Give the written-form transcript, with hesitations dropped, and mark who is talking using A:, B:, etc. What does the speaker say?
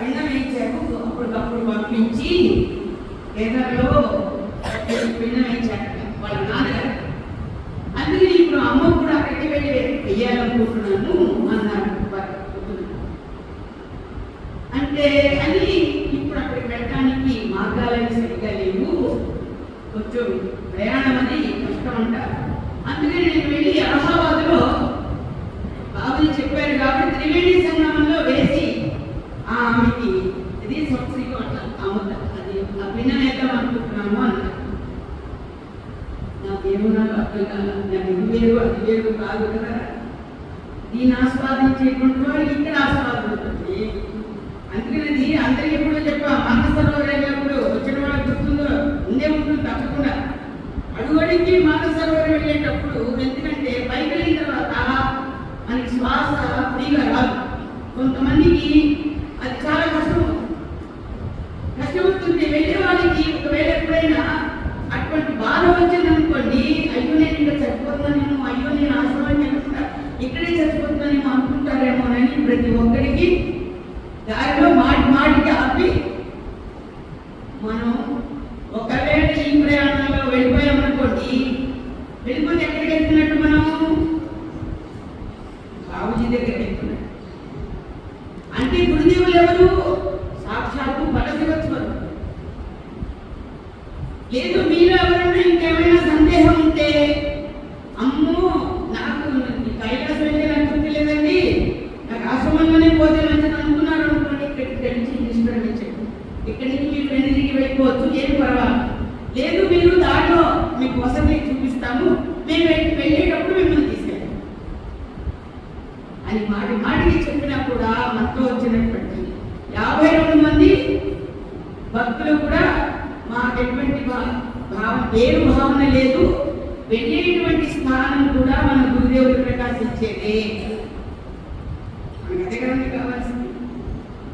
A: పిండం వేయించారు. అప్పటికప్పుడు పంపించి కేంద్రంలో పిండం వేయించారు వాళ్ళ నాన్నగారు. అందుకే ఇప్పుడు అమ్మ కూడా అక్కడికి వెళ్ళి వెయ్యాలనుకుంటున్నాను అన్నారు. అంటే అని ఇప్పుడు అక్కడికి వెళ్ళడానికి మార్గాలని సరిగ్గా లేవు, కొంచెం ప్రయాణం అని కష్టం అంటారు. అందుకే నేను వెళ్ళి అలహాబాద్లో బాబుని చెప్పారు కాబట్టి త్రివేణి సంగమంలో వేసి ఆమెకి ఇది సంవత్సరం అట్లా అమ్ముతా అది ఆ భిన్నం వేద్దాం అనుకుంటున్నాము అన్నారు. నాకేమన్నా అర్థం కాదు. నాకు ఇది వేరు అది వేరు కాదు కదా. దీన్ని ఆస్వాదించేటువంటి వాడికి ఇక్కడ ఆస్వాదం ఉంటుంది. అందుకనేది అందరికి ఎప్పుడు చెప్పా, మానసరోవర్ వెళ్ళినప్పుడు వచ్చిన వాళ్ళకి గుర్తుందో ఉండే ఉంటుంది తప్పకుండా. అడుగడికి మానసరోవర్ వెళ్ళేటప్పుడు ఎందుకంటే పైకి వెళ్ళిన తర్వాత మనకి శ్వాస ఫ్రీగా రాదు. కొంతమందికి అది చాలా కష్టమవుతుంది. వెళ్ళే వాళ్ళకి ఒకవేళ ఎప్పుడైనా అటువంటి బాధ వచ్చిందనుకోండి, అయ్యో నేను ఇక్కడ చచ్చిపోతున్నానేమో, అయ్యో నేను ఆశ్రమానికి వెళ్ళకుండా ఇక్కడే చచ్చిపోతున్నానేమో అనుకుంటారేమోనని ప్రతి ఒక్కరికి దారిలో మాటికి ఆపి మనం ఒకవేళ ఈ ప్రయాణంలో వెళ్ళిపోయామనుకోండి, వెళ్ళిపోతే ఎక్కడికి వెళ్తున్నట్టు మనము బాబుజీ దగ్గర వెళ్తున్నట్టు. అంటే గురుదేవులు ఎవరు? సాక్షాత్తు పరశివస్వరు. లేదు మీరు ఎవరైనా ఇంకేమైనా సందేహం ఉంటే, అమ్మో నాకు కైలాసం వెళ్ళే అనుమతి లేదండి, నాకు ఆశ్రమంలోనే పోతే మంచిది అనుకున్నారు అనుకోండి, ఇక్కడి నుంచి నిష్క్రమించండి. ఇక్కడి నుంచి మీరు వెనుదిరిగి వెళ్ళిపోవచ్చు, ఏం పర్వాలేదు. లేదు మీరు దారిలో మీకు వసతి చూపిస్తాము, మేము వెళ్ళేటప్పుడు మిమ్మల్ని తీసుకెళ్ళాం అని మాటికి చెప్పినా కూడా మనతో వచ్చినటువంటి 52 మంది భక్తులు కూడా మాకు ఎటువంటి భావన లేదు. వెళ్ళేటువంటి స్థానం కూడా మన గురుదేవులు ప్రకాశించేదే.